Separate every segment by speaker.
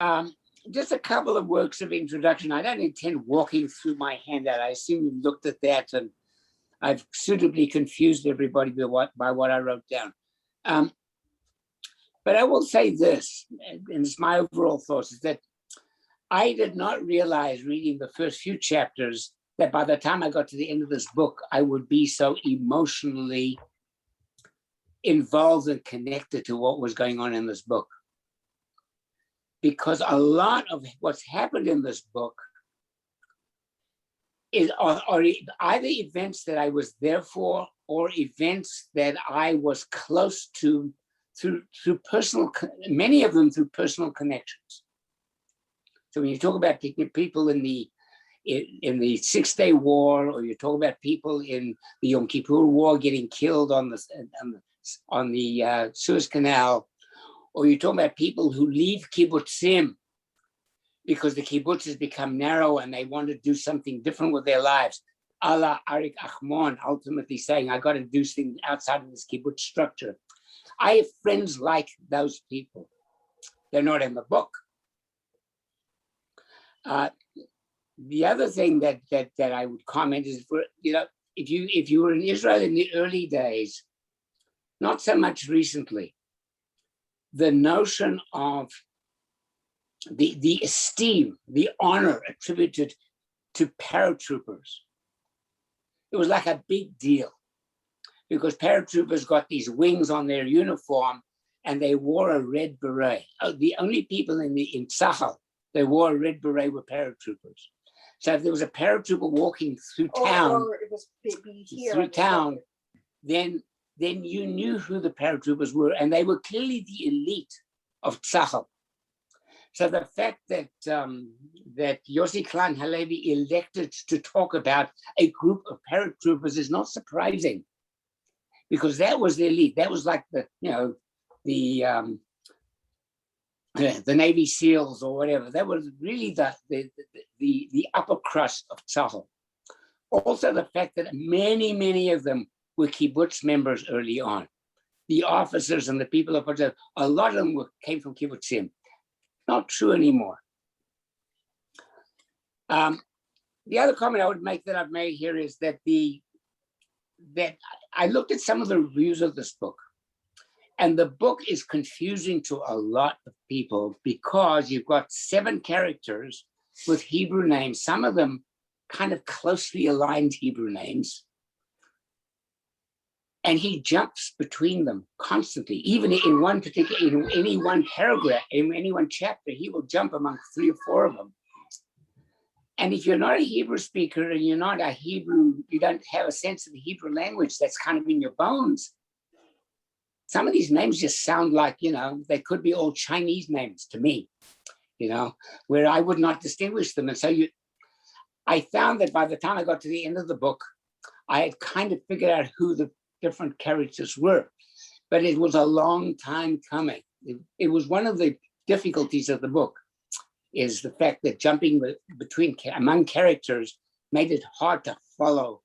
Speaker 1: Um, just a couple of works of introduction. I don't intend walking through my handout. I assume you looked at that and I've suitably confused everybody by what I wrote down. But I will say this, and it's my overall thoughts, is that I did not realize reading the first few chapters that by the time I got to the end of this book, I would be so emotionally involved and connected to what was going on in this book. Because a lot of what's happened in this book are either events that I was there for or events that I was close to through personal, many of them through personal connections. So when you talk about people in the 6-Day War, or you talk about people in the Yom Kippur War getting killed on the Suez Canal, or you talk about people who leave kibbutzim because the kibbutz has become narrow and they want to do something different with their lives. A la Arik Achmon ultimately saying, I got to do things outside of this kibbutz structure. I have friends like those people. They're not in the book. The other thing that I would comment is, if you were in Israel in the early days, not so much recently, the notion of the esteem, the honor attributed to paratroopers, it was like a big deal because paratroopers got these wings on their uniform and they wore a red beret. The only people in Tzahal that wore a red beret were paratroopers. So if there was a paratrooper walking through town,
Speaker 2: or it was here
Speaker 1: through town, then you knew who the paratroopers were, and they were clearly the elite of Tzahal. So the fact that Yossi Klein Halevi elected to talk about a group of paratroopers is not surprising, because that was the elite. That was like the Navy SEALs or whatever. That was really the upper crust of Tzahal. Also, the fact that many of them were kibbutz members early on. The officers and the people of Tzahal, a lot of them came from kibbutzim. Not true anymore. The other comment I would make that I've made here is that that I looked at some of the reviews of this book, and the book is confusing to a lot of people because you've got 7 characters with Hebrew names, some of them kind of closely aligned Hebrew names. And he jumps between them constantly. Even in one particular, in any one paragraph, in any one chapter, he will jump among 3 or 4 of them. And if you're not a Hebrew speaker and you're not a Hebrew, you don't have a sense of the Hebrew language that's kind of in your bones, some of these names just sound like, they could be all Chinese names to me, where I would not distinguish them. And so I found that by the time I got to the end of the book, I had kind of figured out who the different characters were, but it was a long time coming. It was one of the difficulties of the book, is the fact that jumping among characters made it hard to follow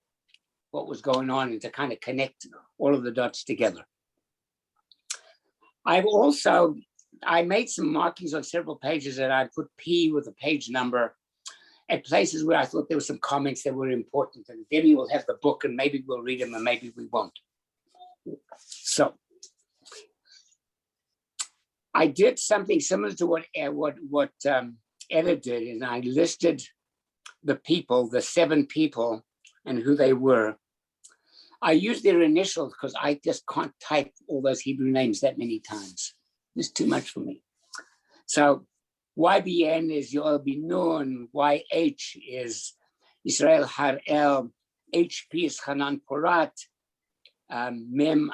Speaker 1: what was going on and to kind of connect all of the dots together. I made some markings on several pages, and I put P with a page number at places where I thought there were some comments that were important, and Debbie will have the book and maybe we'll read them and maybe we won't. So I did something similar to what Etta did, and I listed the 7 people and who they were. I used their initials because I just can't type all those Hebrew names that many times. It's too much for me. So YBN is Yoel bin Nun, YH is Israel Harel, HP is Hanan Porat, MA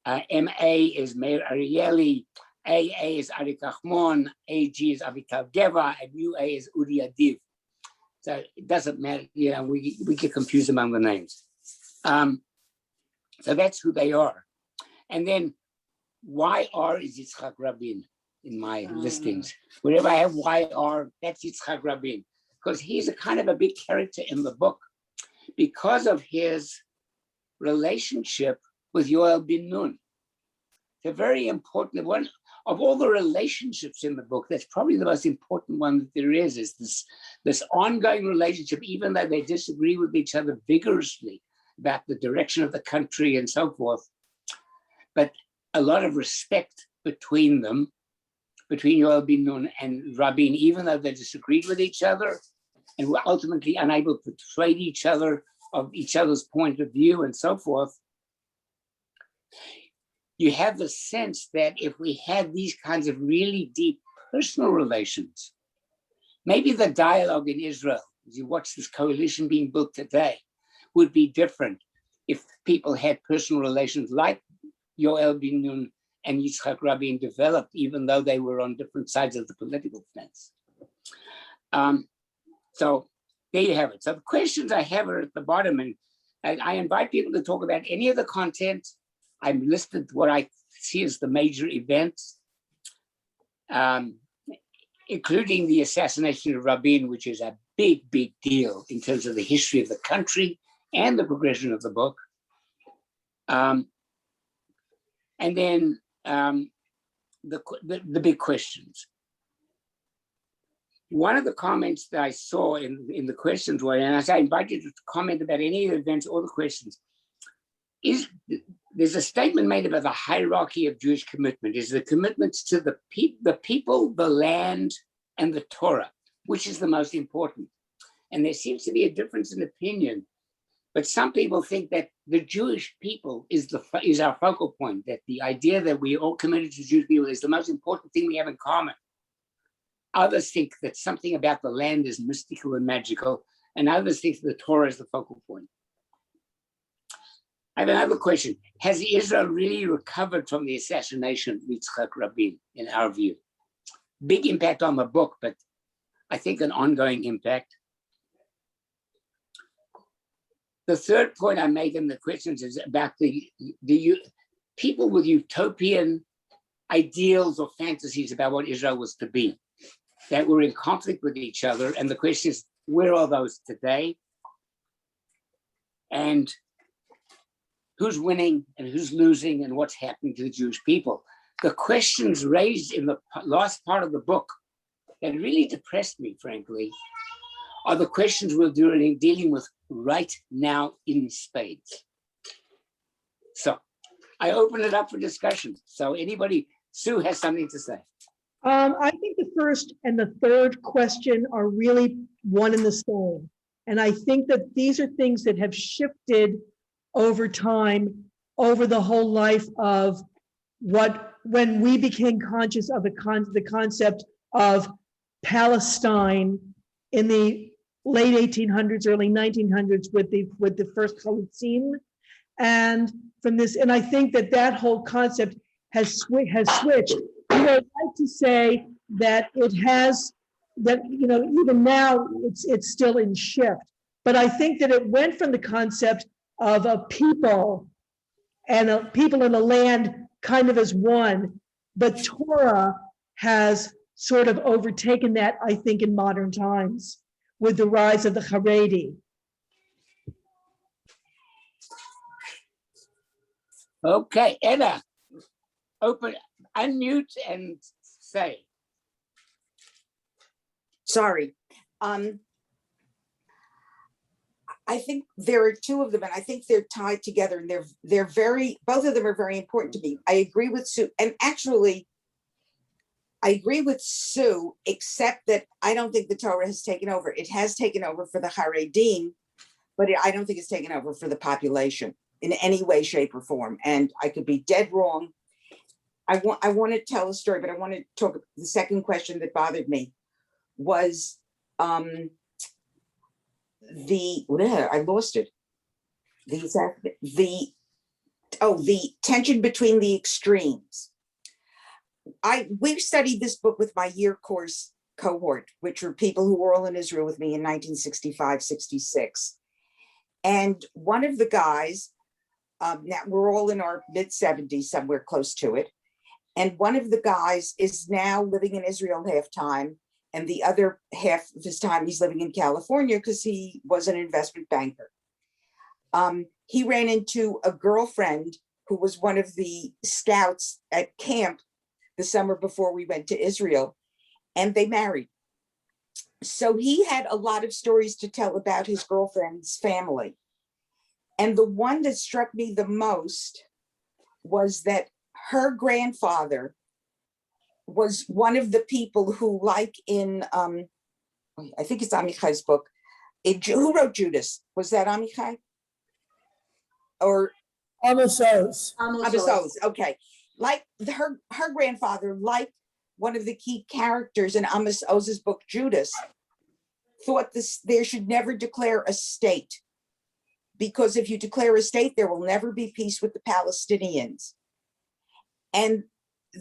Speaker 1: is Meir Arieli, AA is Arik Achmon, AG is Avital Geva, and UA is Uri Adiv. So it doesn't matter, we get confused among the names. So that's who they are. And then YR is Yitzhak Rabin in my listings. Wherever I have YR, that's Yitzhak Rabin, because he's a kind of a big character in the book because of his relationship with Yoel bin Nun. They're very important. One of all the relationships in the book, that's probably the most important one that there is this ongoing relationship, even though they disagree with each other vigorously about the direction of the country and so forth. But a lot of respect between them, between Yoel Ben Nun and Rabin, even though they disagreed with each other and were ultimately unable to persuade each other of each other's point of view and so forth. You have the sense that if we had these kinds of really deep personal relations, maybe the dialogue in Israel, as you watch this coalition being built today, would be different if people had personal relations like Yoel Ben Nun and Yitzhak Rabin developed, even though they were on different sides of the political fence. So there you have it. So the questions I have are at the bottom, and I invite people to talk about any of the content. I've listed what I see as the major events, including the assassination of Rabin, which is a big, big deal in terms of the history of the country and the progression of the book. And then the big questions. One of the comments that I saw in the questions were, and I invite you to comment about any of the events or the questions, there's a statement made about the hierarchy of Jewish commitment, is the commitments to the people, the land, and the Torah, which is the most important. And there seems to be a difference in opinion, but some people think that the Jewish people is our focal point, that the idea that we all committed to Jewish people is the most important thing we have in common. Others think that something about the land is mystical and magical, and others think the Torah is the focal point. I have another question. Has Israel really recovered from the assassination of Yitzhak Rabin, in our view? Big impact on the book, but I think an ongoing impact. The third point I make in the questions is about the people with utopian ideals or fantasies about what Israel was to be, that were in conflict with each other. And the question is, where are those today? And who's winning and who's losing and what's happening to the Jewish people? The questions raised in the last part of the book that really depressed me, frankly, are the questions we're dealing with right now in spades. So I open it up for discussion. So anybody, Sue has something to say.
Speaker 2: I think the first and the third question are really one and the same. And I think that these are things that have shifted over time, over the whole life of when we became conscious of the concept of Palestine in the late 1800s, early 1900s with the first Chalutzim. And from this, and I think that whole concept has switched. I'd like to say that it has, that, even now it's still in shift. But I think that it went from the concept of a people and a people in a land kind of as one, but Torah has sort of overtaken that, I think, in modern times with the rise of the Haredi.
Speaker 1: Okay, Edda, unmute and say.
Speaker 3: Sorry. I think there are two of them, and I think they're tied together, and they're both of them are very important to me. I agree with Sue, and actually, I agree with Sue, except that I don't think the Torah has taken over. It has taken over for the Haredim, but I don't think it's taken over for the population in any way, shape, or form. And I could be dead wrong. I want to tell a story, but I want to talk. The second question that bothered me was I lost it. The tension between the extremes. We studied this book with my year course cohort, which were people who were all in Israel with me in 1965, 66. And one of the guys, now we're all in our mid 70s, somewhere close to it. And one of the guys is now living in Israel half time. And the other half of his time, he's living in California because he was an investment banker. He ran into a girlfriend who was one of the scouts at camp the summer before we went to Israel, and they married. So he had a lot of stories to tell about his girlfriend's family. And the one that struck me the most was that her grandfather was one of the people who, like in, I think it's Amichai's book, who wrote Judas? Was that Amichai? Or
Speaker 4: Amos Oz.
Speaker 3: Amos Oz, okay. Like her grandfather, like one of the key characters in Amos Oz's book, Judas, thought there should never declare a state. Because if you declare a state, there will never be peace with the Palestinians. And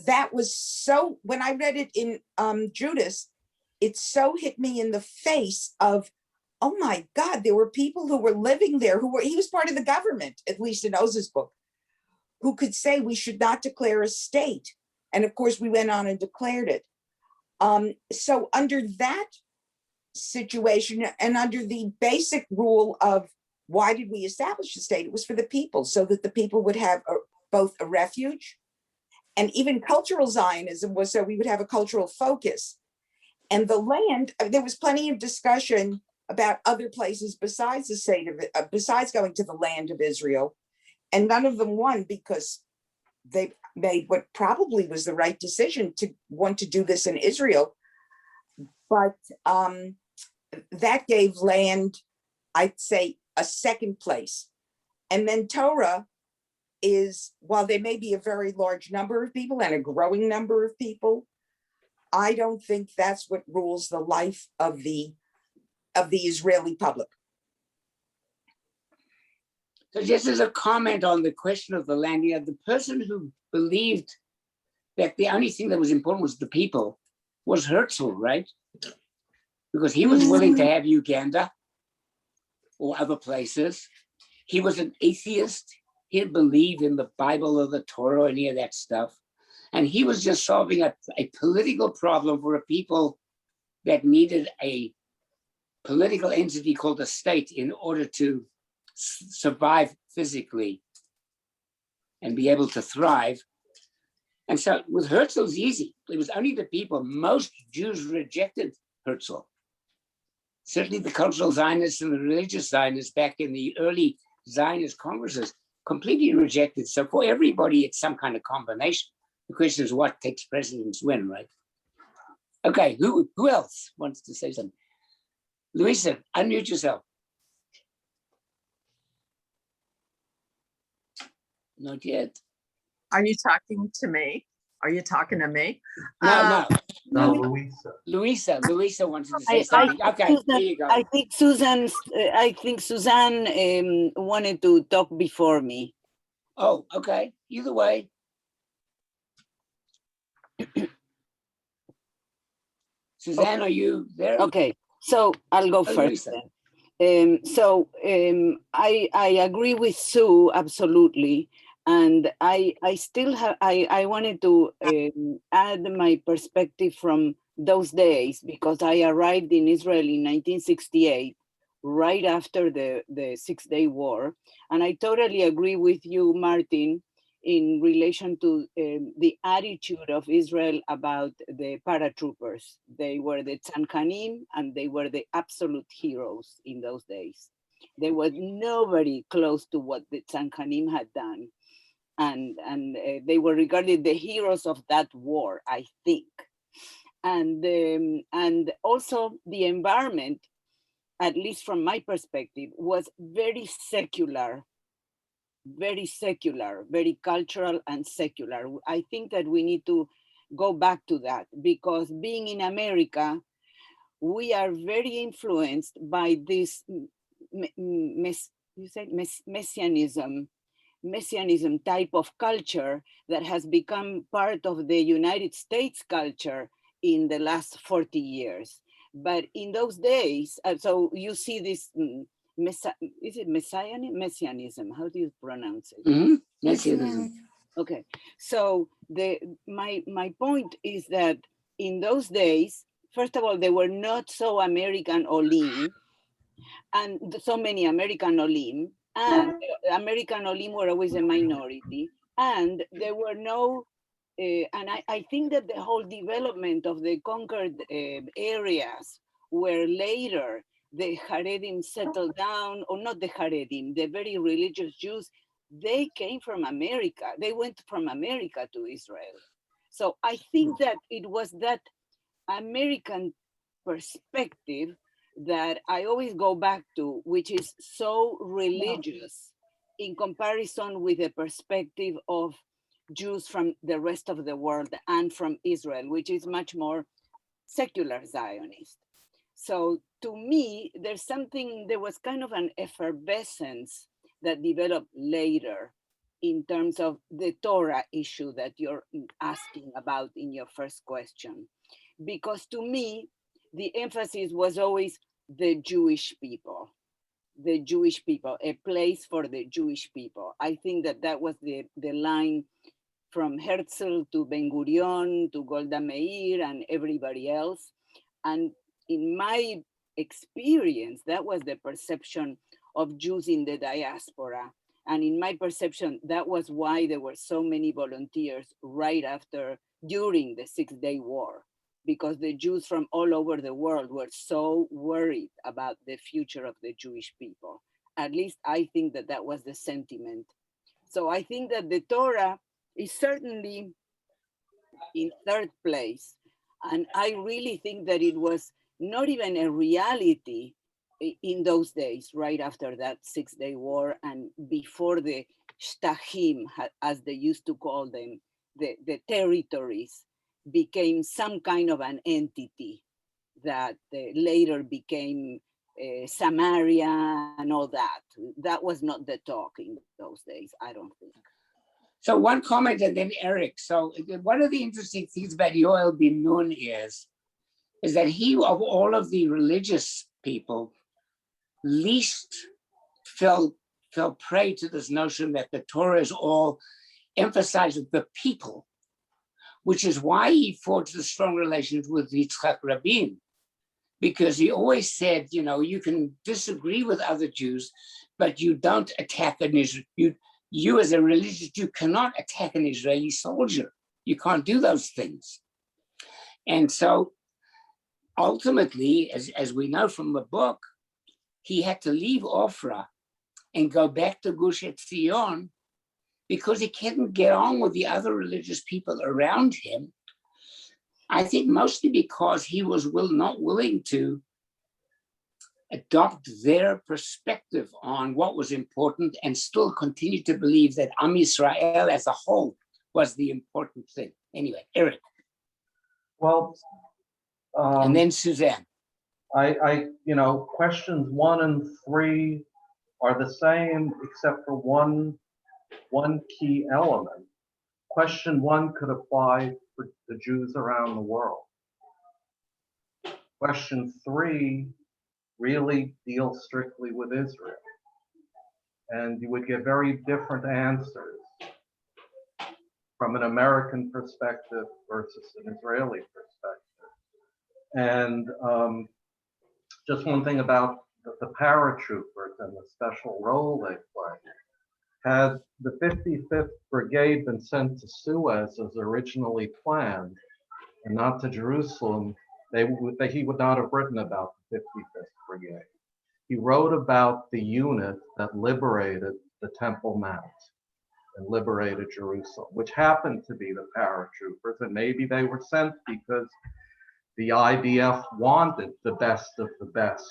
Speaker 3: that was so, when I read it in Judas, it so hit me in the face of, oh my God, there were people who were living there, he was part of the government, at least in Oz's book, who could say we should not declare a state. And of course, we went on and declared it. So under that situation and under the basic rule of why did we establish the state? It was for the people, so that the people would have both a refuge, and even cultural Zionism was so we would have a cultural focus. And the land, there was plenty of discussion about other places besides the state of it, besides going to the land of Israel. And none of them won because they made what probably was the right decision to want to do this in Israel. But that gave land, I'd say, a second place. And then Torah is, while there may be a very large number of people and a growing number of people, I don't think that's what rules the life of the Israeli public.
Speaker 1: So just as a comment on the question of the land, you know, the person who believed that the only thing that was important was the people was Herzl, right? Because he was willing to have Uganda or other places. He was an atheist. He didn't believe in the Bible or the Torah or any of that stuff. And he was just solving a political problem for a people that needed a political entity called a state in order to survive physically and be able to thrive. And so with Herzl, it was easy. It was only the people. Most Jews rejected Herzl. Certainly the cultural Zionists and the religious Zionists back in the early Zionist congresses completely rejected. So for everybody, it's some kind of combination. The question is what takes precedence when, right? Okay, who else wants to say something? Luisa, unmute yourself. Not yet.
Speaker 5: Are you talking to me? Are you talking to me?
Speaker 1: No,
Speaker 6: No, Luisa.
Speaker 1: Luisa wanted to say something. Okay, here you go.
Speaker 7: I think Suzanne wanted to talk before me.
Speaker 1: Oh, okay. Either way. Suzanne, are you there?
Speaker 7: Okay, so I'll go
Speaker 1: Oh,
Speaker 7: first.
Speaker 1: Luisa.
Speaker 7: I agree with Sue absolutely, and I still have I wanted to add my perspective from those days because I arrived in Israel in 1968, right after the 6-Day War, and I totally agree with you, Martin, in relation to the attitude of Israel about the paratroopers. They were the Tzankanim, and they were the absolute heroes in those days. There was nobody close to what the Tzankanim had done. And they were regarded the heroes of that war, I think. And also the environment, at least from my perspective, was very secular, very cultural and secular. I think that we need to go back to that because being in America, we are very influenced by this messianism type of culture that has become part of the United States culture in the last 40 years. But in those days, so you see this, is it messianism? How do you pronounce it?
Speaker 1: Mm-hmm. Messianism.
Speaker 7: Okay, so my point is that in those days, first of all, they were not so American Olim, and so many American Olim, and American Olim were always a minority, and there were no I think that the whole development of the conquered areas where later the Haredim settled down, or not the Haredim, the very religious Jews, they came from America. They went from America to Israel. So I think that it was that American perspective that I always go back to, which is so religious in comparison with the perspective of Jews from the rest of the world and from Israel, which is much more secular Zionist. So to me, there was kind of an effervescence that developed later in terms of the Torah issue that you're asking about in your first question. Because to me, the emphasis was always the Jewish people, a place for the Jewish people. I think that was the line from Herzl to Ben Gurion to Golda Meir and everybody else. And in my experience, that was the perception of Jews in the diaspora. And in my perception, that was why there were so many volunteers during the 6-Day War, because the Jews from all over the world were so worried about the future of the Jewish people. At least I think that was the sentiment. So I think that the Torah is certainly in third place. And I really think that it was not even a reality in those days, right after that 6-Day War and before the Shtachim, as they used to call them, the territories became some kind of an entity that later became Samaria and all that. That was not the talk in those days, I don't think.
Speaker 1: So one comment and then Eric. So one of the interesting things about Yoel bin Nun is that he, of all of the religious people, least fell prey to this notion that the Torah is all emphasizes the people, which is why he forged a strong relations with Yitzhak Rabin, because he always said, you can disagree with other Jews, but you don't attack an Israel. You as a religious Jew cannot attack an Israeli soldier. You can't do those things. And so ultimately, as we know from the book, he had to leave Ofra and go back to Gush Etzion because he couldn't get on with the other religious people around him. I think mostly because he was not willing to adopt their perspective on what was important and still continue to believe that Am Yisrael as a whole was the important thing. Anyway, Eric.
Speaker 4: Well,
Speaker 1: and then Suzanne.
Speaker 4: Questions 1 and 3 are the same except for one key element. Question 1 could apply for the Jews around the world. Question 3 really deals strictly with Israel. And you would get very different answers from an American perspective versus an Israeli perspective. And just one thing about the paratroopers and the special role they play. Had the 55th Brigade been sent to Suez as originally planned and not to Jerusalem, he would not have written about the 55th Brigade. He wrote about the unit that liberated the Temple Mount and liberated Jerusalem, which happened to be the paratroopers, and maybe they were sent because the IDF wanted the best of the best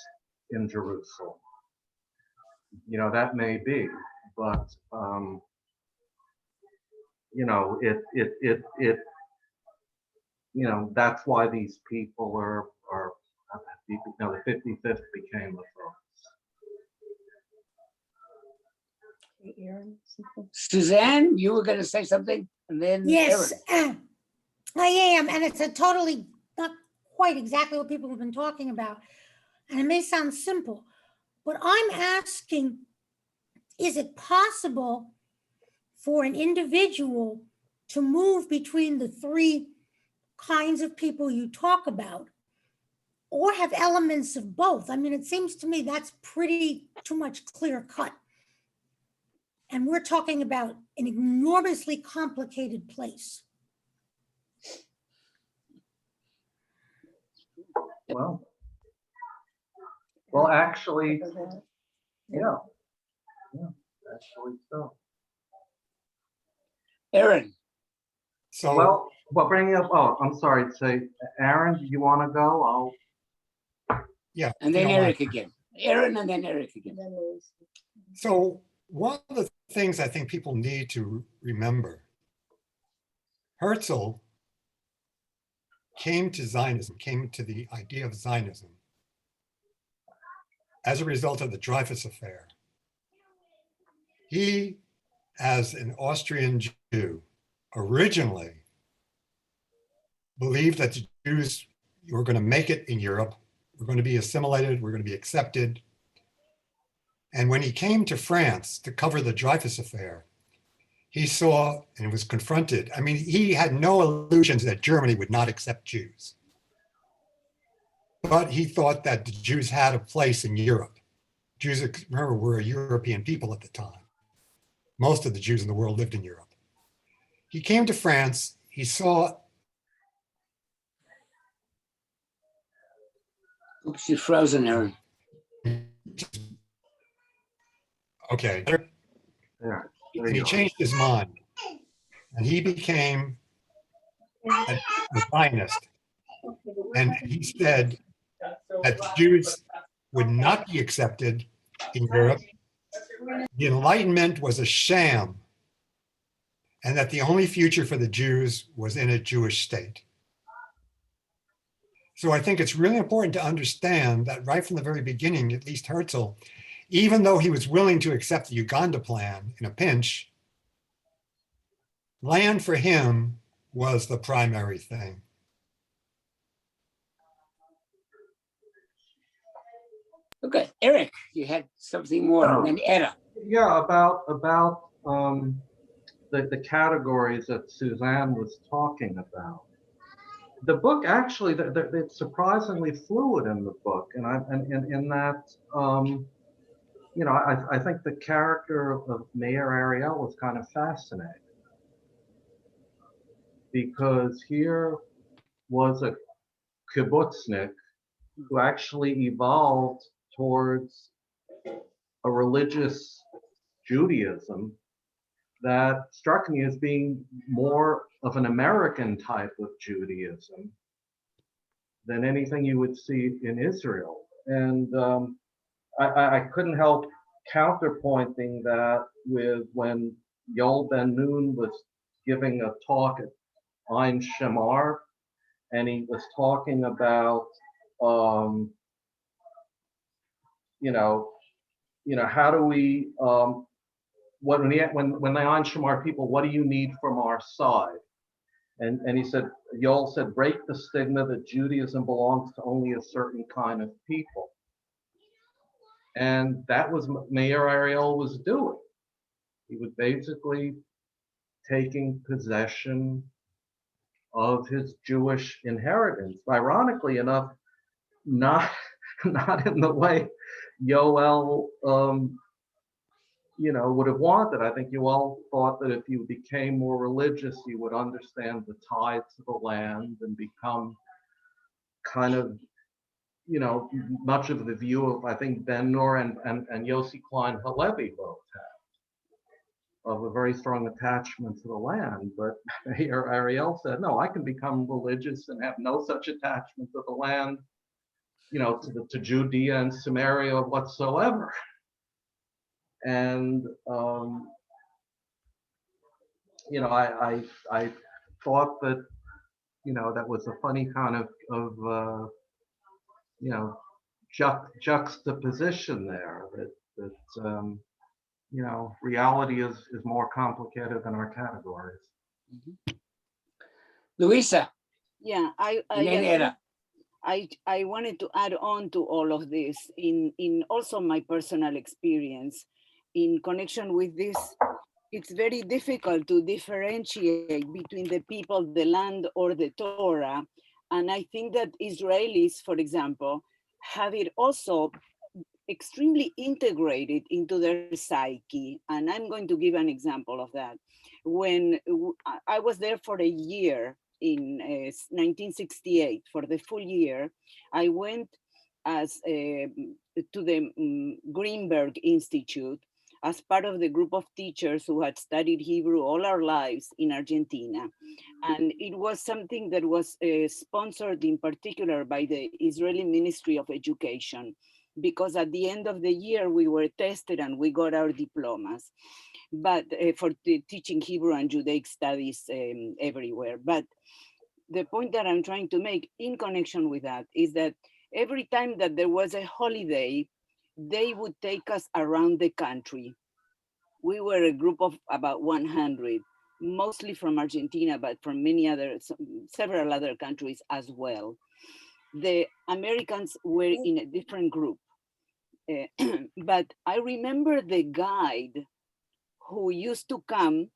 Speaker 4: in Jerusalem. That may be, but that's why these people are the 55th became the first.
Speaker 1: Suzanne, you were going to say something, and then
Speaker 6: Yes,
Speaker 1: Eric.
Speaker 6: I am, and it's a totally not quite exactly what people have been talking about, and it may sound simple, but I'm asking, is it possible for an individual to move between the 3 kinds of people you talk about, or have elements of both? I mean, it seems to me that's pretty too much clear cut. And we're talking about an enormously complicated place.
Speaker 4: Well, well, actually, yeah, actually so.
Speaker 1: Aaron,
Speaker 8: So,
Speaker 4: Well, bringing up, oh, I'm sorry, say, Aaron, do you want to go?
Speaker 8: yeah.
Speaker 1: and
Speaker 8: if
Speaker 1: then
Speaker 8: you don't mind.
Speaker 1: Eric again. Aaron and then Eric again.
Speaker 8: So one of the things I think people need to remember, Herzl came to Zionism, came to the idea of Zionism as a result of the Dreyfus Affair. He, as an Austrian Jew, originally believed that the Jews were going to make it in Europe, were going to be assimilated, were going to be accepted. And when he came to France to cover the Dreyfus Affair, he saw and was confronted. I mean, he had no illusions that Germany would not accept Jews. But he thought that the Jews had a place in Europe. Jews, remember, were a European people at the time. Most of the Jews in the world lived in Europe. He came to France, he saw.
Speaker 1: Oops, you're frozen, Aaron.
Speaker 8: Okay,
Speaker 4: There
Speaker 8: and he
Speaker 4: you go.
Speaker 8: changed his mind. And he became a Zionist. And he said that the Jews would not be accepted in Europe. The Enlightenment was a sham, and that the only future for the Jews was in a Jewish state. So I think it's really important to understand that right from the very beginning, at least Herzl, even though he was willing to accept the Uganda plan in a pinch, land for him was the primary thing.
Speaker 1: Okay, Eric, you had something more, and then Etta.
Speaker 4: Yeah, about the categories that Suzanne was talking about. The book actually, it's surprisingly fluid in the book, and in that, you know, I think the character of Meir Ariel was kind of fascinating, because here was a kibbutznik who actually evolved towards a religious Judaism that struck me as being more of an American type of Judaism than anything you would see in Israel. And I couldn't help counterpointing that with when Yoel Ben-Nun was giving a talk at Ein Shemar, and he was talking about, you know, how do we, when the Ein Shemar people, what do you need from our side? And he said, Yoel said, break the stigma that Judaism belongs to only a certain kind of people. And that was what Meir Ariel was doing. He was basically taking possession of his Jewish inheritance. Ironically enough, not in the way Yoel, you know, would have wanted. I think you all thought that if you became more religious, you would understand the tithes of the land and become kind of, you know, much of the view of, I think, Ben-Nur and Yossi Klein Halevi both had, of a very strong attachment to the land. But here Ariel said, no, I can become religious and have no such attachment to the land, you know, to Judea and Samaria whatsoever. And you know, I thought that, you know, that was a funny kind of you know, juxtaposition there, that you know, reality is more complicated than our categories.
Speaker 1: Luisa,
Speaker 7: Yeah,
Speaker 1: and then Etta.
Speaker 7: I wanted to add on to all of this in also my personal experience in connection with this. It's very difficult to differentiate between the people, the land, or the Torah. And I think that Israelis, for example, have it also extremely integrated into their psyche. And I'm going to give an example of that. When I was there for a year, in 1968 for the full year, I went as to the Greenberg Institute as part of the group of teachers who had studied Hebrew all our lives in Argentina. And it was something that was sponsored in particular by the Israeli Ministry of Education, because at the end of the year we were tested and we got our diplomas, but for teaching Hebrew and Judaic studies everywhere. But the point that I'm trying to make in connection with that is that every time that there was a holiday, they would take us around the country. We were a group of about 100, mostly from Argentina, but from several other countries as well. The Americans were in a different group. But I remember the guide who used to come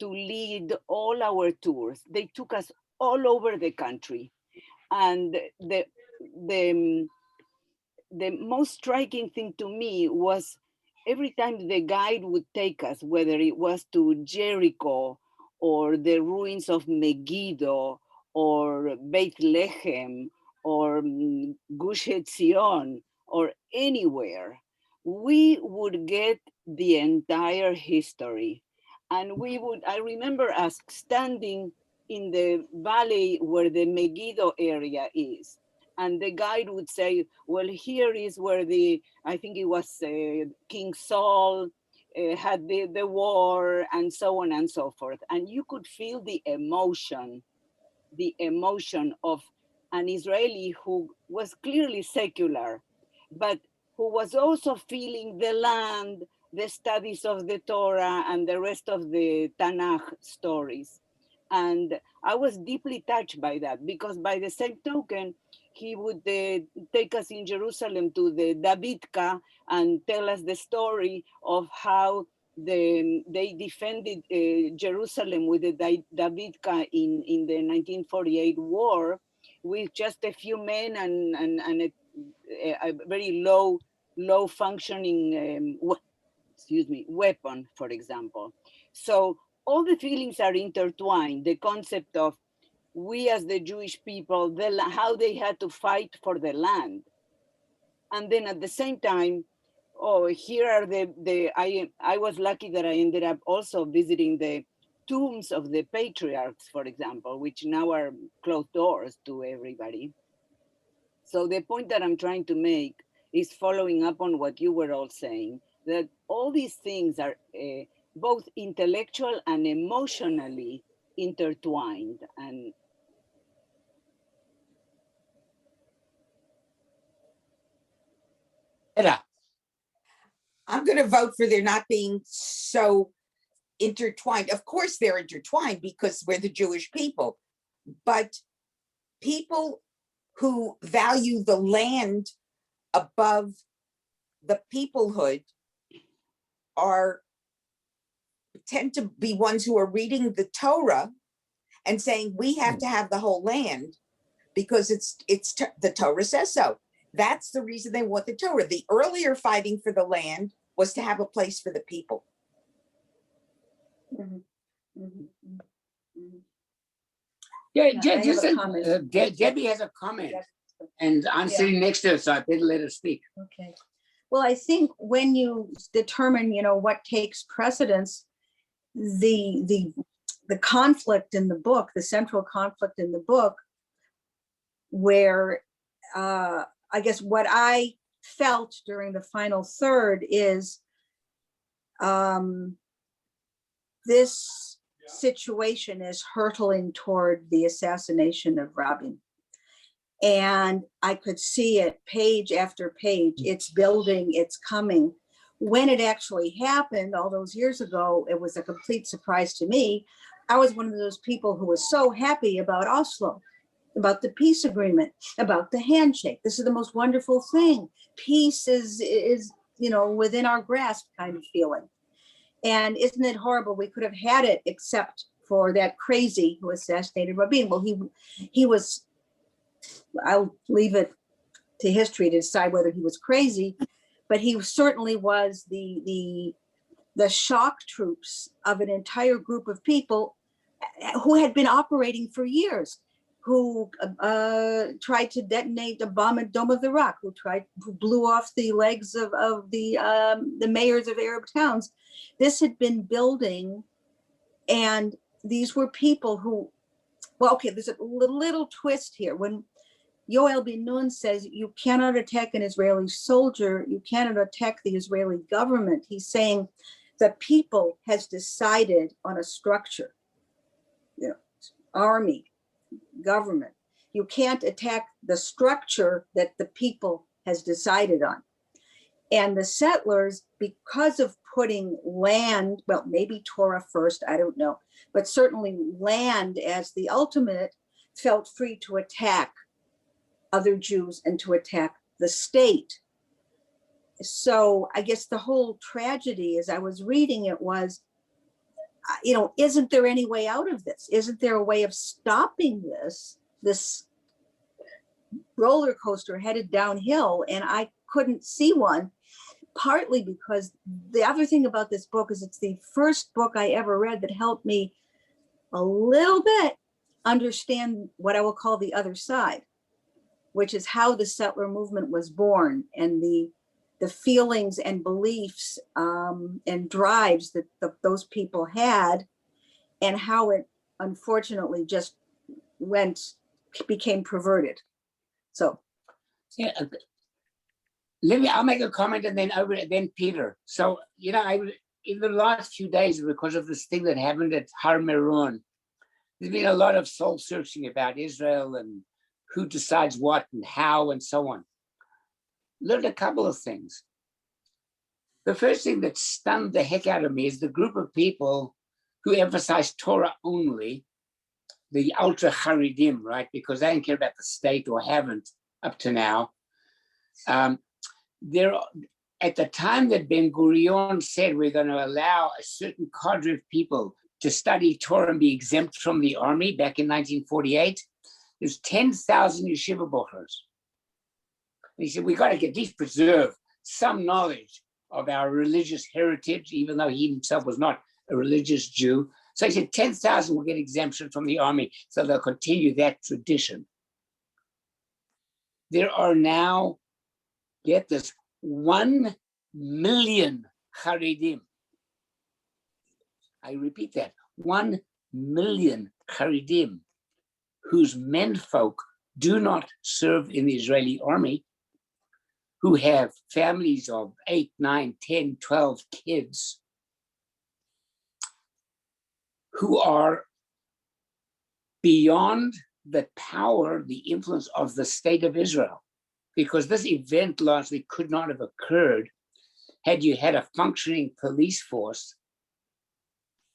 Speaker 7: to lead all our tours. They took us all over the country. And the most striking thing to me was every time the guide would take us, whether it was to Jericho or the ruins of Megiddo or Bethlehem or Gush Etzion or anywhere, we would get the entire history. And I remember us standing in the valley where the Megiddo area is. And the guide would say, well, here is where I think it was King Saul had the war and so on and so forth. And you could feel the emotion of an Israeli who was clearly secular, but who was also feeling the land, the studies of the Torah and the rest of the Tanakh stories. And I was deeply touched by that, because by the same token, he would take us in Jerusalem to the Davidka and tell us the story of how they defended Jerusalem with the Davidka in the 1948 war with just a few men and a very low functioning weapon, for example. So all the feelings are intertwined. The concept of we as the Jewish people, how they had to fight for the land. And then at the same time, here are I was lucky that I ended up also visiting the tombs of the patriarchs, for example, which now are closed doors to everybody. So the point that I'm trying to make is following up on what you were all saying, that all these things are both intellectual and emotionally intertwined. And
Speaker 3: I'm going to vote for there not being so intertwined. Of course, they're intertwined because we're the Jewish people, but people who value the land above the peoplehood tend to be ones who are reading the Torah and saying we have to have the whole land because the Torah says so. That's the reason they want the Torah. The earlier fighting for the land was to have a place for the people.
Speaker 1: Yeah,
Speaker 9: Yeah, I have
Speaker 1: just
Speaker 9: a comment.
Speaker 1: Debbie has a comment, and I'm sitting next to her, so I better let her speak.
Speaker 9: Okay. Well, I think when you determine, what takes precedence, the conflict in the book, the central conflict in the book, where I guess what I felt during the final third is this situation is hurtling toward the assassination of Rabin. And I could see it page after page. It's building, it's coming. When it actually happened all those years ago, it was a complete surprise to me. I was one of those people who was so happy about Oslo, about the peace agreement, about the handshake. This is the most wonderful thing. Peace is within our grasp kind of feeling. And isn't it horrible? We could have had it except for that crazy who assassinated Rabin. Well, he was, I'll leave it to history to decide whether he was crazy, but he certainly was the shock troops of an entire group of people. who had been operating for years, who tried to detonate a bomb at Dome of the Rock, who blew off the legs of the mayors of Arab towns. This had been building, and these were people who, well, okay, there's a little twist here. When Yoel bin Nun says you cannot attack an Israeli soldier, you cannot attack the Israeli government, he's saying the people has decided on a structure, you know, army, government. You can't attack the structure that the people has decided on. And the settlers, because of putting land, well, maybe Torah first, I don't know, but certainly land as the ultimate, felt free to attack other Jews and to attack the state. So I guess the whole tragedy, as I was reading it, was, you know, isn't there any way out of this? Isn't there a way of stopping this roller coaster headed downhill? And I couldn't see one, partly because the other thing about this book is it's the first book I ever read that helped me a little bit understand what I will call the other side, which is how the settler movement was born and the feelings and beliefs and drives that those people had, and how it unfortunately just became perverted. So
Speaker 1: yeah, I'll make a comment and then Peter. So, you know, in the last few days, because of this thing that happened at Har Meron, there's been a lot of soul searching about Israel and who decides what and how and so on. Learned a couple of things. The first thing that stunned the heck out of me is the group of people who emphasize Torah only, the ultra Haredim, right? Because they don't care about the state or haven't up to now. There, at the time that Ben Gurion said we're going to allow a certain cadre of people to study Torah and be exempt from the army back in 1948, there's 10,000 yeshiva bochers. He said, we got to at least preserve some knowledge of our religious heritage, even though he himself was not a religious Jew. So he said 10,000 will get exemption from the army, so they'll continue that tradition. There are now, get this, 1 million Haredim. I repeat that, 1 million Haredim whose menfolk do not serve in the Israeli army, who have families of 8, 9, 10, 12 kids, who are beyond the power, the influence of the state of Israel. Because this event largely could not have occurred had you had a functioning police force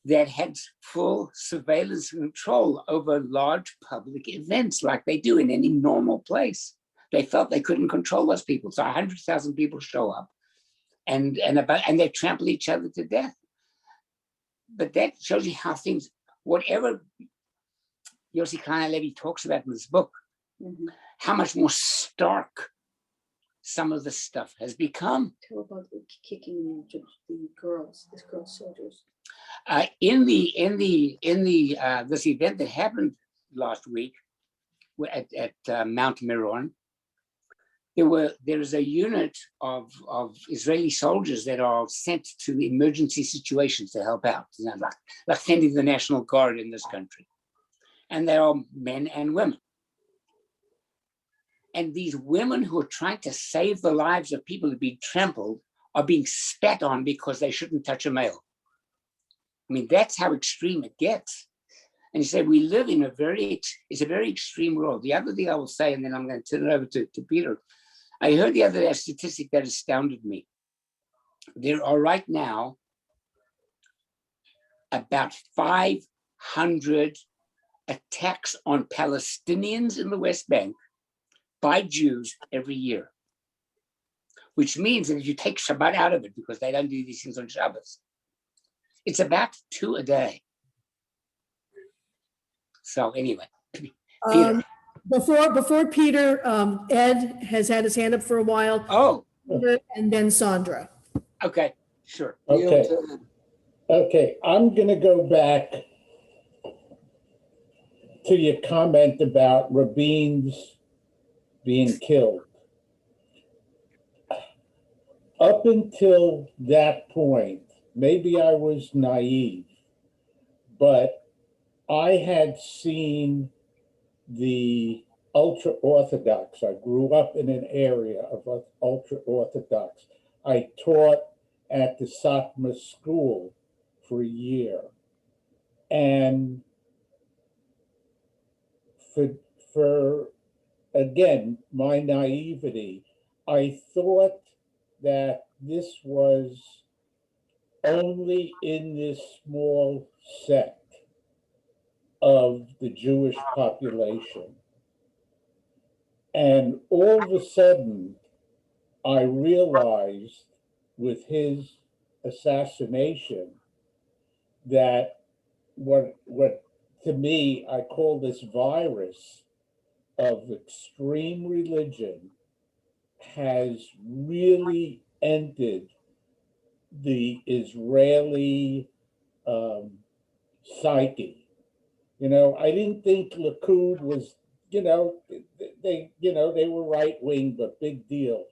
Speaker 1: that had full surveillance and control over large public events like they do in any normal place. They felt they couldn't control those people. So 100,000 people show up and they trample each other to death. But that shows you how things, whatever Yossi Klein Halevi talks about in this book, how much more stark some of the stuff has become.
Speaker 9: tell about the kicking the girls, these girl soldiers.
Speaker 1: In this event that happened last week at Mount Meron, there is a unit of Israeli soldiers that are sent to emergency situations to help out, you know, like sending the National Guard in this country. And they are men and women. And these women who are trying to save the lives of people who've been trampled are being spat on because they shouldn't touch a male. I mean, that's how extreme it gets. And you say, we live in it's a very extreme world. The other thing I will say, and then I'm going to turn it over to Peter. I heard the other day a statistic that astounded me. There are right now about 500 attacks on Palestinians in the West Bank by Jews every year, which means that if you take Shabbat out of it, because they don't do these things on Shabbos, it's about 2 a day. So anyway, Peter.
Speaker 2: Before Peter, Ed has had his hand up for a while.
Speaker 1: Oh,
Speaker 2: And then Sandra.
Speaker 1: okay, sure.
Speaker 10: Okay. Okay, I'm gonna go back to your comment about rabbins being killed. Up until that point, maybe I was naive, but I had seen the ultra Orthodox. I grew up in an area of ultra Orthodox. I taught at the Satmar school for a year. And for again, my naivety, I thought that this was only in this small sect of the Jewish population. And all of a sudden, I realized with his assassination that what to me, I call this virus of extreme religion has really entered the Israeli psyche. You know, I didn't think Likud was, they were right wing, but big deal.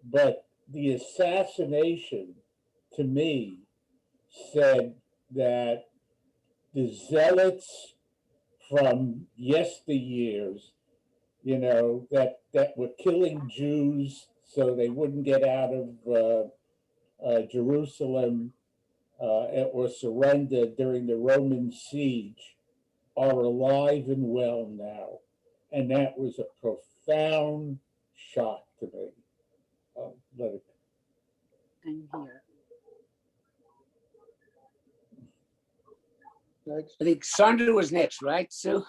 Speaker 10: But the assassination, to me, said that the zealots from yesteryears, that were killing Jews so they wouldn't get out of Jerusalem or surrender during the Roman siege, are alive and well now. And that was a profound shock to me. Let it.
Speaker 7: I'm here.
Speaker 1: I think Sandra was next, right, Sue?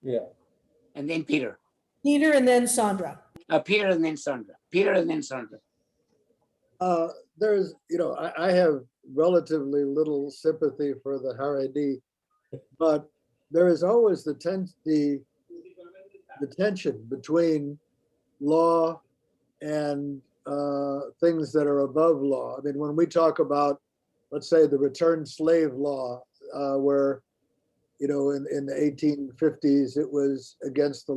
Speaker 10: Yeah.
Speaker 1: And then Peter.
Speaker 2: Peter and then Sandra.
Speaker 1: Peter and then Sandra. Peter and then Sandra.
Speaker 11: There's, I have relatively little sympathy for the Haredi, but there is always the tension between law and things that are above law. I mean, when we talk about, let's say, the returned slave law, where, in the 1850s, it was against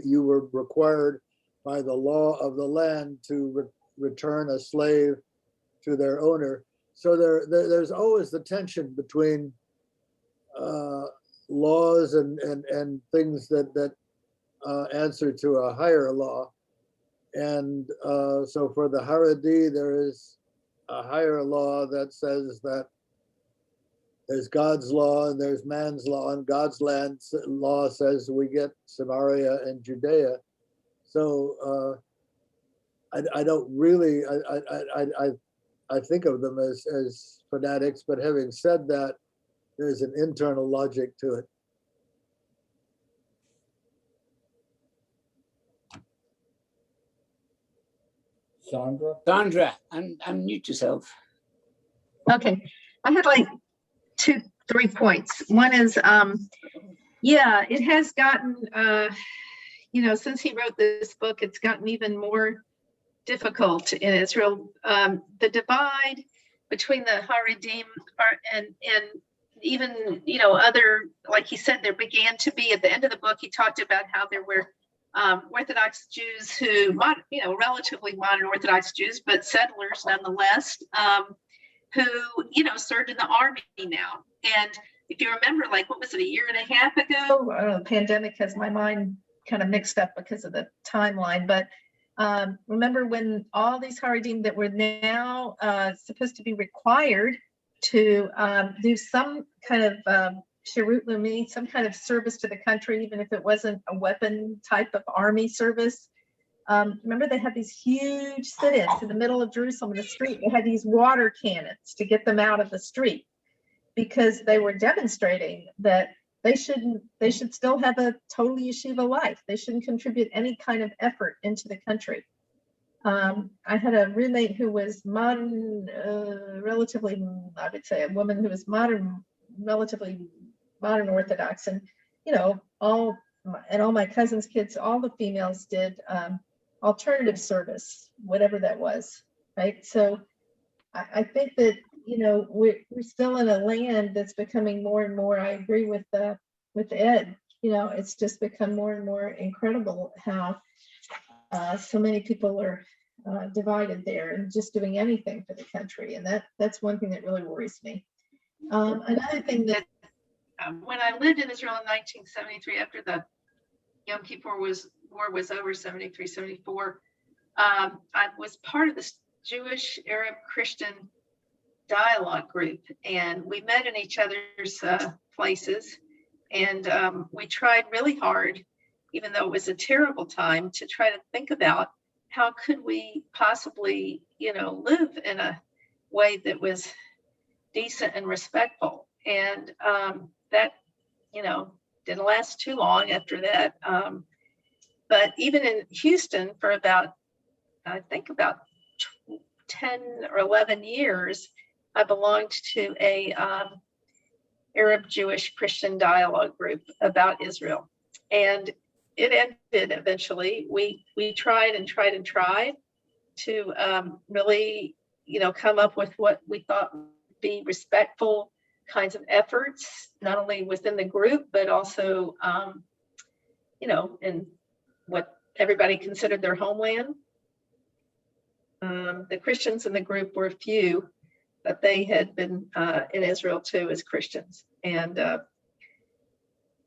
Speaker 11: you were required by the law of the land to return a slave to their owner. So there's always the tension between laws and things that answer to a higher law. And so for the Haredi, there is a higher law that says that there's God's law and there's man's law, and God's law says we get Samaria and Judea. So I don't really, I think of them as fanatics, but having said that, there's an internal logic to it.
Speaker 1: Sandra, unmute yourself.
Speaker 5: Okay, I had like 3 points. One is, yeah, it has gotten, since he wrote this book, it's gotten even more difficult in Israel. The divide between the Haredim and even, other, like he said, there began to be, at the end of the book, he talked about how there were Orthodox Jews who, relatively modern Orthodox Jews, but settlers nonetheless, who, served in the army now. And if you remember, like, what was it, a year and a half ago? I don't know, the pandemic has my mind kind of mixed up because of the timeline. But remember when all these Haredim that were now supposed to be required to do some kind of Shirut Leumi, some kind of service to the country, even if it wasn't a weapon type of army service. Remember, they had these huge sit-ins in the middle of Jerusalem in the street. They had these water cannons to get them out of the street because they were demonstrating that they should still have a total yeshiva life. They shouldn't contribute any kind of effort into the country. I had a roommate who was modern, relatively, I would say, a woman who was relatively modern Orthodox, and all my cousins' kids, all the females did alternative service, whatever that was, right? So I think that we're still in a land that's becoming more and more. I agree with Ed. it's just become more and more incredible how so many people are divided there and just doing anything for the country. And that's one thing that really worries me. Another thing that when I lived in Israel in 1973, after the Yom Kippur war was over, 73, 74, I was part of this Jewish Arab Christian dialogue group, and we met in each other's places, and we tried really hard, even though it was a terrible time, to try to think about how could we possibly, live in a way that was decent and respectful. And that, didn't last too long after that. But even in Houston for about 10 or 11 years, I belonged to a Arab Jewish Christian dialogue group about Israel. And it ended eventually. We tried and tried and tried to really, come up with what we thought would be respectful kinds of efforts, not only within the group, but also, in what everybody considered their homeland. The Christians in the group were few, but they had been in Israel too as Christians. And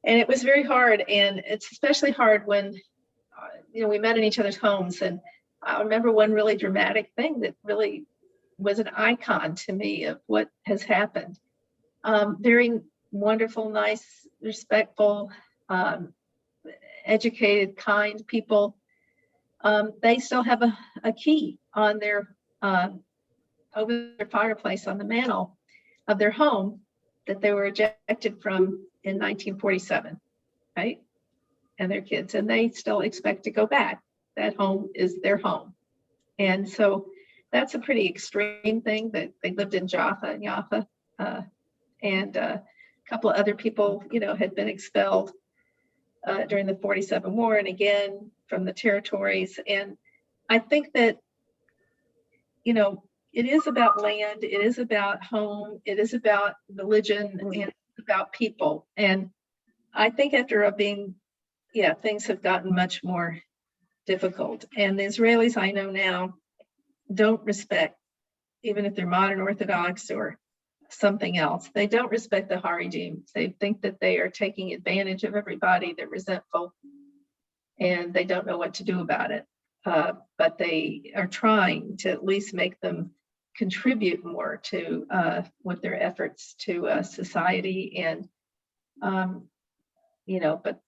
Speaker 5: it was very hard. And it's especially hard when, we met in each other's homes. And I remember one really dramatic thing that really was an icon to me of what has happened. Very wonderful, nice, respectful, educated, kind people. They still have a key on their over their fireplace on the mantle of their home that they were ejected from in 1947, right? And their kids, and they still expect to go back. That home is their home. And so that's a pretty extreme thing that they lived in Jaffa and Jaffa. And a couple of other people, had been expelled during the 47 war and again from the territories. And I think that, it is about land, it is about home, it is about religion, and about people. And I think after things have gotten much more difficult. And the Israelis I know now don't respect, even if they're modern Orthodox or something else, they don't respect the Haredim. They think that they are taking advantage of everybody. They're resentful, and they don't know what to do about it. But they are trying to at least make them contribute more to with their efforts to society. And but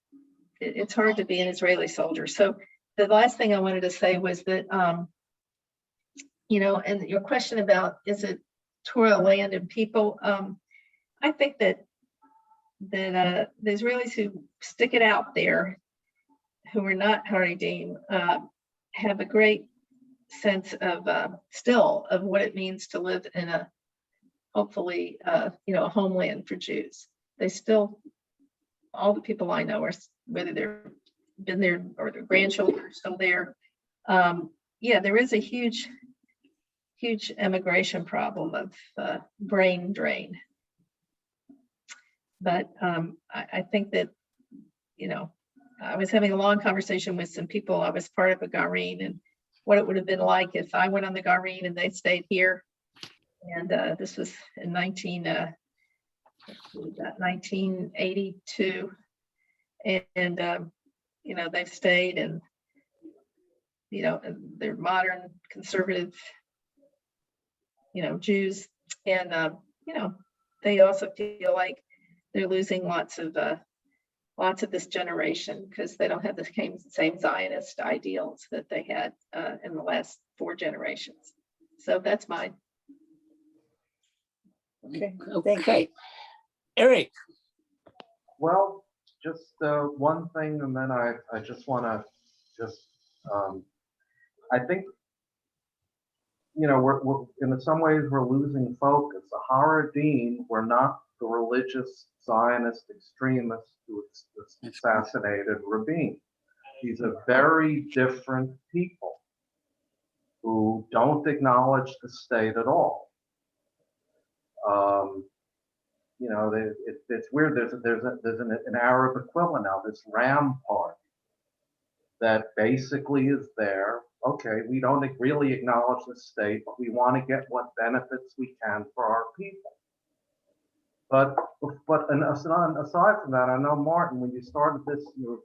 Speaker 5: it's hard to be an Israeli soldier. So the last thing I wanted to say was that and your question about, is it Torah land and people? I think that the Israelis who stick it out there, who are not Haredim, have a great sense of still of what it means to live in a hopefully a homeland for Jews. They still, all the people I know are, whether they've been there or their grandchildren are still there. There is a huge immigration problem of brain drain. But I think that, I was having a long conversation with some people. I was part of a Garin, and what it would have been like if I went on the Garin and they stayed here. And this was in 1982. And they've stayed, and, they're modern, conservative, Jews. And, they also feel like they're losing lots of this generation because they don't have the same Zionist ideals that they had in the last 4 generations. So that's mine.
Speaker 1: Okay. Eric.
Speaker 4: Well, just one thing, and then I just want to I think, we're in some ways we're losing focus. The Haredim were not the religious Zionist extremists who assassinated Rabin. These are very different people who don't acknowledge the state at all. you know, it's weird. There's an Arab equivalent now, this Ram Party, that basically is there. Okay, we don't really acknowledge the state, but we want to get what benefits we can for our people. But and aside from that, I know, Martin, when you started this, you were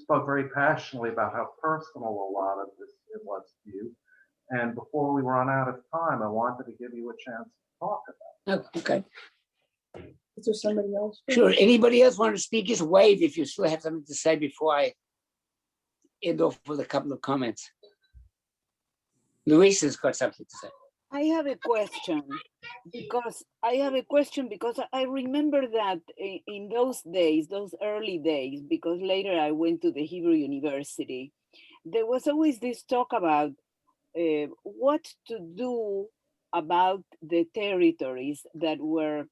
Speaker 4: spoke very passionately about how personal a lot of this it was to you. And before we run out of time, I wanted to give you a chance to talk about it.
Speaker 1: Oh, okay,
Speaker 9: Is there somebody else?
Speaker 1: sure. Anybody else want to speak? Just wave if you still have something to say before I end off with a couple of comments. Luis has got something to say.
Speaker 7: I have a question because I remember that in those days, those early days, because later I went to the Hebrew University, there was always this talk about what to do about the territories that were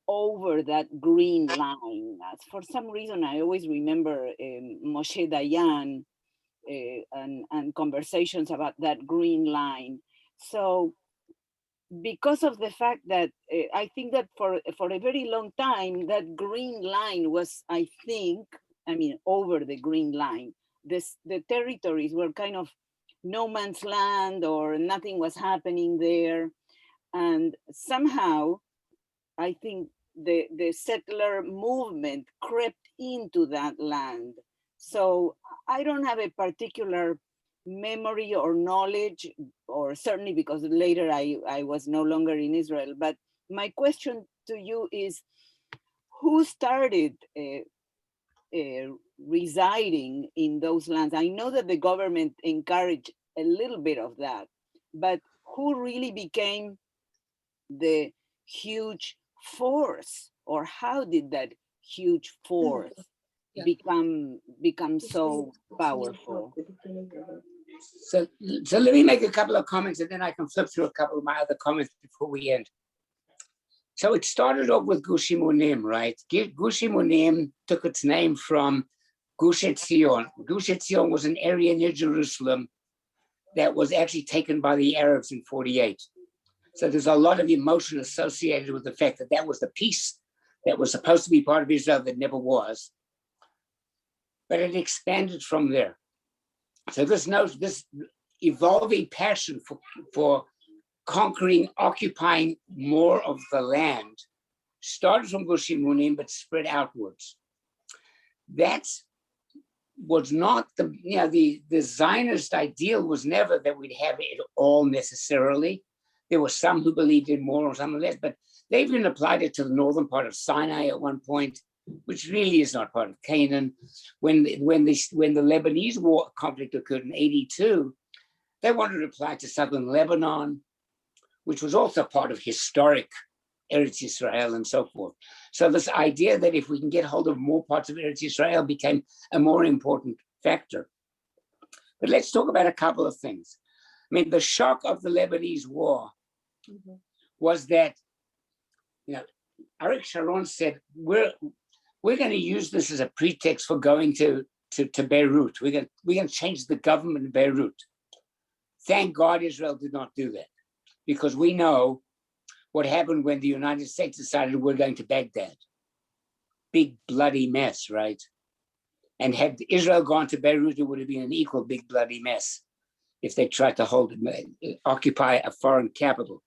Speaker 7: over that green line. For some reason, I always remember Moshe Dayan and conversations about that green line. So because of the fact that I think that for a very long time, that green line was, over the green line, the territories were kind of no man's land or nothing was happening there. And somehow, I think the settler movement crept into that land. So I don't have a particular memory or knowledge, or certainly because later I was no longer in Israel. But my question to you is, who started residing in those lands? I know that the government encouraged a little bit of that, but who really became the huge force, or how did that huge force become so powerful?
Speaker 1: So let me make a couple of comments and then I can flip through a couple of my other comments before we end. So it started off with Gush Emunim, right? Gush Emunim took its name from Gush Etzion. Gush Etzion was an area near Jerusalem that was actually taken by the Arabs in 48. So there's a lot of emotion associated with the fact that that was the piece that was supposed to be part of Israel that never was. But it expanded from there. So this evolving passion for conquering, occupying more of the land started from Gush Emunim, but spread outwards. That was not the Zionist ideal was never that we'd have it all necessarily. There were some who believed in more or some less, but they even applied it to the northern part of Sinai at one point, which really is not part of Canaan. When the Lebanese war conflict occurred in 82, they wanted to apply to southern Lebanon, which was also part of historic Eretz Israel and so forth. So this idea that if we can get hold of more parts of Eretz Israel became a more important factor. But let's talk about a couple of things. I mean, the shock of the Lebanese war was that, Arik Sharon said, we're going to use this as a pretext for going to Beirut. We're going to change the government in Beirut. Thank God Israel did not do that, because we know what happened when the United States decided we're going to Baghdad. Big bloody mess, right? And had Israel gone to Beirut, it would have been an equal big bloody mess if they tried to occupy a foreign capital.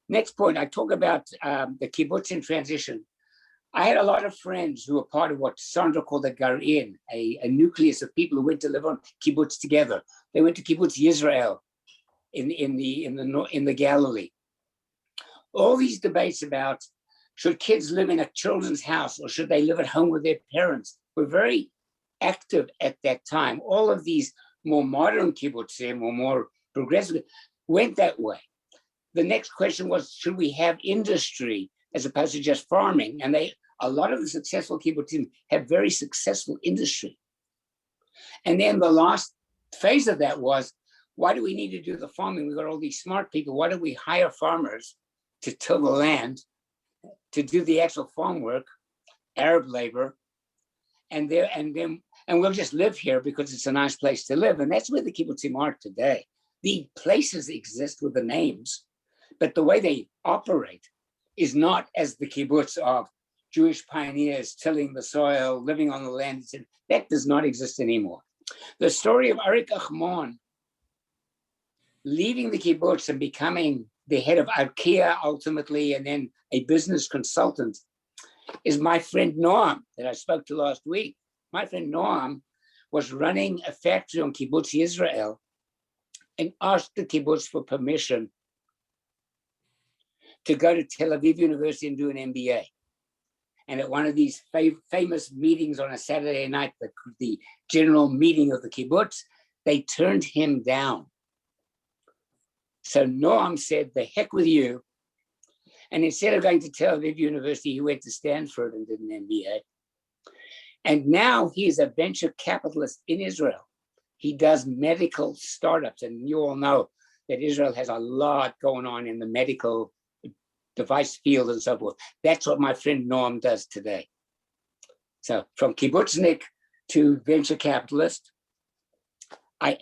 Speaker 1: Next point, I talk about the kibbutz in transition. I had a lot of friends who were part of what Sandra called a Garin, a nucleus of people who went to live on kibbutz together. They went to kibbutz Yisrael in the Galilee. All these debates about should kids live in a children's house or should they live at home with their parents were very active at that time. All of these more modern kibbutzim or more progressive went that way. The next question was, should we have industry as opposed to just farming? And a lot of the successful kibbutzim have very successful industry. And then the last phase of that was, why do we need to do the farming? We've got all these smart people. Why don't we hire farmers to till the land, to do the actual farm work, Arab labor, and we'll just live here because it's a nice place to live. And that's where the kibbutzim are today. The places exist with the names, But the way they operate is not as the kibbutz of Jewish pioneers tilling the soil, living on the land. That does not exist anymore. The story of Arik Achmon leaving the kibbutz and becoming the head of Arkia ultimately, and then a business consultant, is my friend Noam that I spoke to last week. My friend Noam was running a factory on Kibbutz Yisrael and asked the kibbutz for permission to go to Tel Aviv University and do an MBA. And at one of these famous meetings on a Saturday night, the general meeting of the kibbutz, they turned him down. So Noam said, the heck with you. And instead of going to Tel Aviv University, he went to Stanford and did an MBA. And now he is a venture capitalist in Israel. He does medical startups. And you all know that Israel has a lot going on in the medical device field and so forth. That's what my friend Noam does today. So from kibbutznik to venture capitalist, a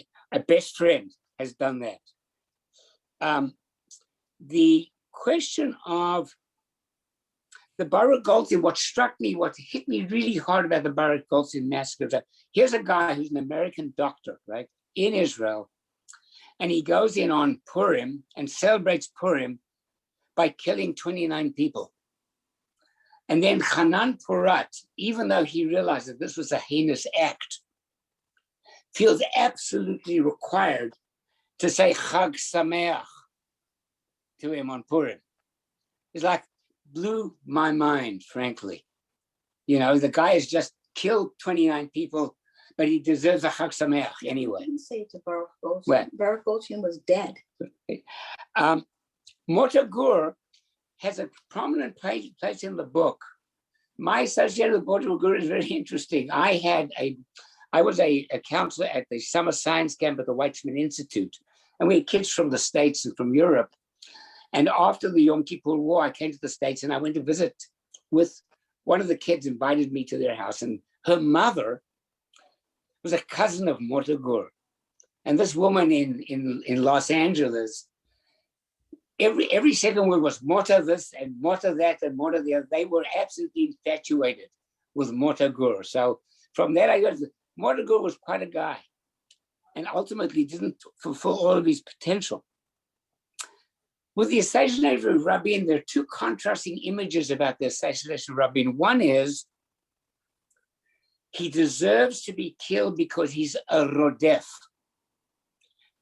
Speaker 1: best friend has done that. The question of the Baruch Goldstein, what struck me, what hit me really hard about the Baruch Goldstein massacre, that here's a guy who's an American doctor, right, in Israel, and he goes in on Purim and celebrates Purim by killing 29 people. And then Hanan Porat, even though he realized that this was a heinous act, feels absolutely required to say Chag Sameach to him on Purim. It's like, blew my mind, frankly. You know, the guy has just killed 29 people, but he deserves a Chag Sameach anyway.
Speaker 9: I didn't say it to Baruch Goldstein.
Speaker 1: Well,
Speaker 9: Baruch Goldstein was dead.
Speaker 1: Mota Gur has a prominent place in the book. My association with Mota Gur is very interesting. I was a counselor at the summer science camp at the Weizmann Institute, and we had kids from the States and from Europe. And after the Yom Kippur War, I came to the States and I went to visit with one of the kids, invited me to their house, and her mother was a cousin of Mota Gur. And this woman in Los Angeles, every second word was Mota this and Mota that and Mota the other. They were absolutely infatuated with Mota Gur. So from that, I got Mota Gur was quite a guy and ultimately didn't fulfill all of his potential. With the assassination of Rabin, there are two contrasting images about the assassination of Rabin. One is he deserves to be killed because he's a rodef.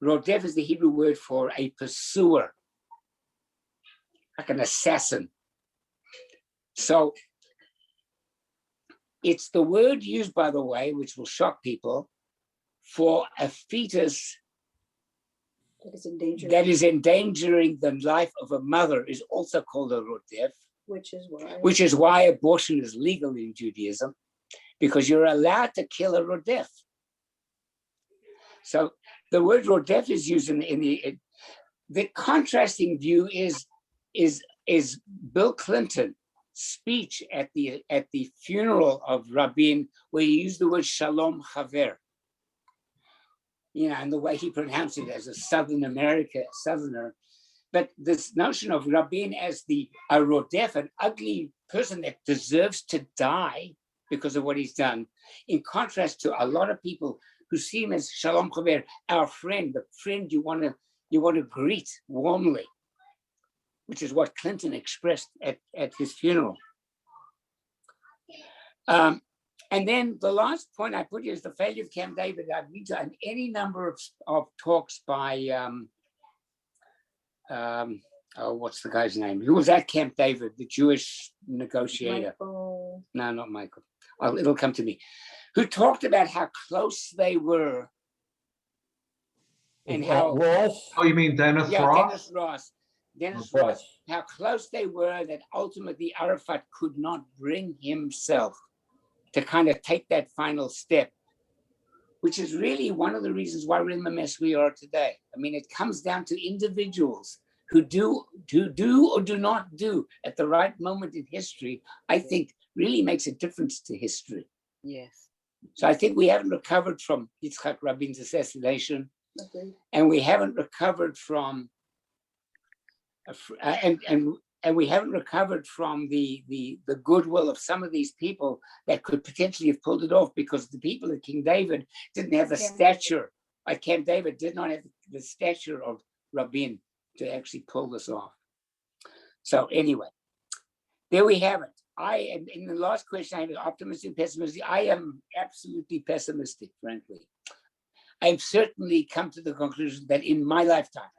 Speaker 1: Rodef is the Hebrew word for a pursuer, like an assassin. So it's the word used, by the way, which will shock people, for a fetus that is endangering the life of a mother is also called a rodef, which is why abortion is legal in Judaism, because you're allowed to kill a rodef. So the word rodef is used in the contrasting view is Bill Clinton's speech at the funeral of Rabin, where he used the word shalom chaver. You know, and the way he pronounced it as a Southerner. But this notion of Rabin as a rodef, an ugly person that deserves to die because of what he's done, in contrast to a lot of people who see him as Shalom Chaver, our friend, the friend you want to greet warmly, which is what Clinton expressed at his funeral. And then the last point I put here is the failure of Camp David. I've been to any number of talks by, what's the guy's name? Who was at Camp David, the Jewish negotiator? Michael. No, not Michael. It'll come to me. Who talked about how close they were and how—
Speaker 10: Ross?
Speaker 4: Oh, you mean Dennis
Speaker 1: yeah,
Speaker 4: Ross?
Speaker 1: Dennis Ross, how close they were that ultimately Arafat could not bring himself to kind of take that final step, which is really one of the reasons why we're in the mess we are today. I mean, it comes down to individuals who do or do not do at the right moment in history, I think really makes a difference to history.
Speaker 7: Yes.
Speaker 1: So I think we haven't recovered from Yitzhak Rabin's assassination, and we haven't recovered from and we haven't recovered from the goodwill of some of these people that could potentially have pulled it off, because the people at King David didn't have the stature. At Camp David did not have the stature of Rabin to actually pull this off. So anyway, there we have it. In the last question, I had optimistic, pessimistic. I am absolutely pessimistic, frankly. I've certainly come to the conclusion that in my lifetime,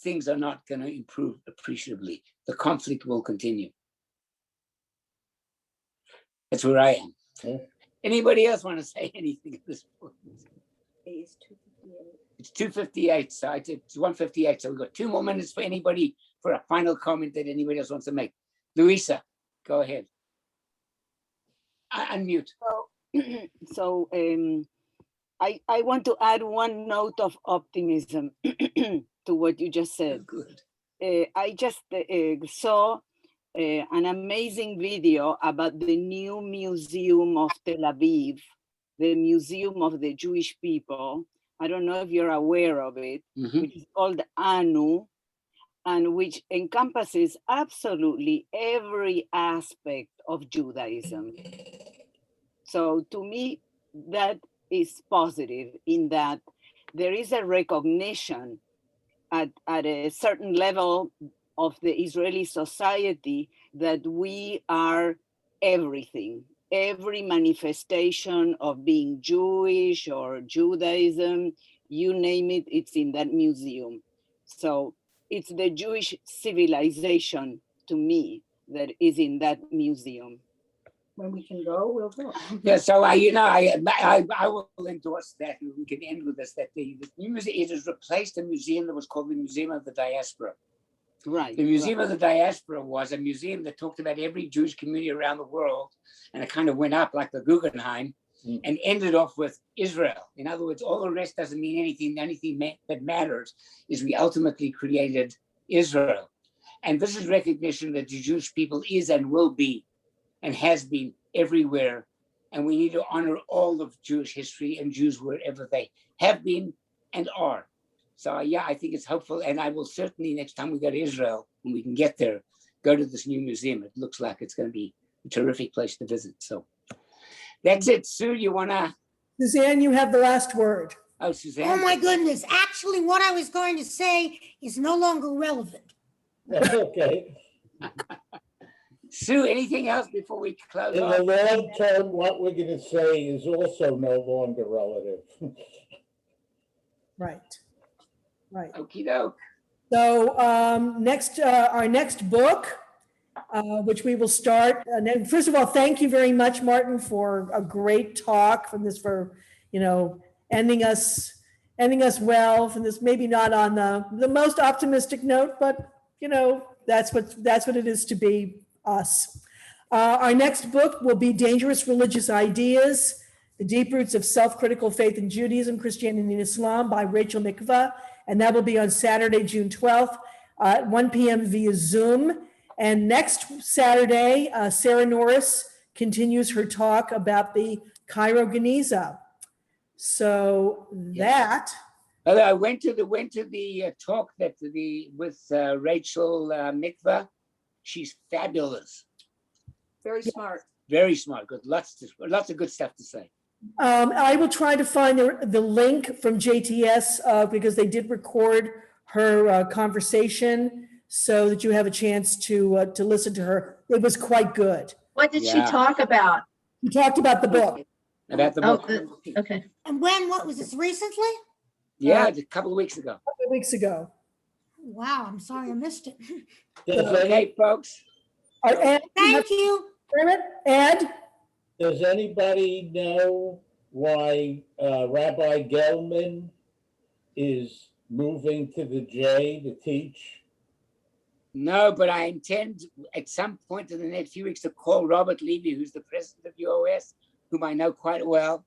Speaker 1: things are not going to improve appreciably. The conflict will continue. That's where I am.
Speaker 10: Yeah.
Speaker 1: Anybody else want to say anything at this point?
Speaker 9: It's 2:58.
Speaker 1: It's 2:58, so it's 1:58. So we've got 2 more minutes for anybody for a final comment that anybody else wants to make. Louisa, go ahead. Unmute.
Speaker 7: So I want to add one note of optimism to what you just said.
Speaker 1: Good.
Speaker 7: I just saw an amazing video about the new museum of Tel Aviv, the Museum of the Jewish People. I don't know if you're aware of it, which is called ANU, and which encompasses absolutely every aspect of Judaism. So to me, that is positive in that there is a recognition at a certain level of the Israeli society that we are everything, every manifestation of being Jewish or Judaism, you name it, it's in that museum. So it's the Jewish civilization to me that is in that museum.
Speaker 9: When we can go, we'll go.
Speaker 1: Yeah, so I will endorse that, and we can end with this, that the new museum, it has replaced a museum that was called the Museum of the Diaspora.
Speaker 7: Right.
Speaker 1: The Museum of the Diaspora was a museum that talked about every Jewish community around the world, and it kind of went up like the Guggenheim and ended off with Israel. In other words, all the rest doesn't mean anything. The only thing that matters is we ultimately created Israel. And this is recognition that the Jewish people is and will be and has been everywhere. And we need to honor all of Jewish history and Jews wherever they have been and are. So yeah, I think it's hopeful. And I will certainly, next time we go to Israel, when we can get there, go to this new museum. It looks like it's going to be a terrific place to visit. So that's it. Sue, you want to?
Speaker 2: Suzanne, you have the last word.
Speaker 1: Oh, Suzanne.
Speaker 6: Oh my goodness, actually what I was going to say is no longer relevant.
Speaker 10: Okay.
Speaker 1: Sue, anything else before we close
Speaker 10: In
Speaker 1: off?
Speaker 10: the long term, what we're going to say is also no longer relative.
Speaker 2: Right. Right.
Speaker 1: Okie doke.
Speaker 2: So our next book, which we will start. And then first of all, thank you very much, Martin, for a great talk from this, for, ending us well from this, maybe not on the most optimistic note, but that's what it is to be us. Our next book will be Dangerous Religious Ideas, The Deep Roots of Self-Critical Faith in Judaism, Christianity, and Islam by Rachel Mikva. And that will be on Saturday, June 12th at 1 p.m. via Zoom. And next Saturday, Sarah Norris continues her talk about the Cairo Geniza. So that.
Speaker 1: I went to the talk with Rachel Mikva. She's fabulous.
Speaker 9: Very smart.
Speaker 1: Very smart. Good. Lots of good stuff to say.
Speaker 2: I will try to find the link from JTS because they did record her conversation so that you have a chance to listen to her. It was quite good.
Speaker 5: What did she talk about?
Speaker 2: We talked about the book.
Speaker 1: About the book.
Speaker 5: Okay.
Speaker 6: And what was this, recently?
Speaker 1: Yeah, a couple of weeks ago.
Speaker 2: A couple of weeks ago.
Speaker 6: Wow, I'm sorry I missed it.
Speaker 1: Okay, folks.
Speaker 2: Ed,
Speaker 6: Thank you.
Speaker 2: Ed?
Speaker 10: Does anybody know why Rabbi Gelman is moving to the J to teach?
Speaker 1: No, but I intend at some point in the next few weeks to call Robert Levy, who's the president of UOS, whom I know quite well,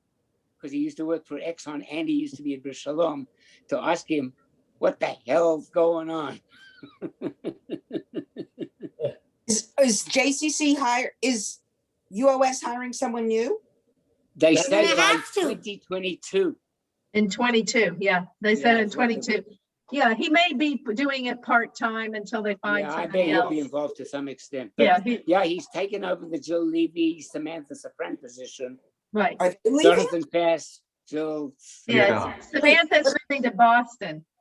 Speaker 1: because he used to work for Exxon and he used to be at Bris Shalom, to ask him what the hell's going on.
Speaker 3: Is JCC is UOS hiring someone new?
Speaker 1: They
Speaker 6: They're
Speaker 1: said
Speaker 6: gonna
Speaker 1: by
Speaker 6: have to.
Speaker 1: 2022.
Speaker 5: In 22, yeah, they said in 22. Yeah, he may be doing it part-time until they find
Speaker 1: Yeah, I bet
Speaker 5: somebody
Speaker 1: he'll be
Speaker 5: else.
Speaker 1: involved to some extent.
Speaker 5: Yeah,
Speaker 1: But yeah, he's taken over the Jill Levy, Samantha Safran position.
Speaker 5: right.
Speaker 3: Are they leaving?
Speaker 1: Jonathan Pass, Jill.
Speaker 5: Yeah, Samantha's moving to Boston.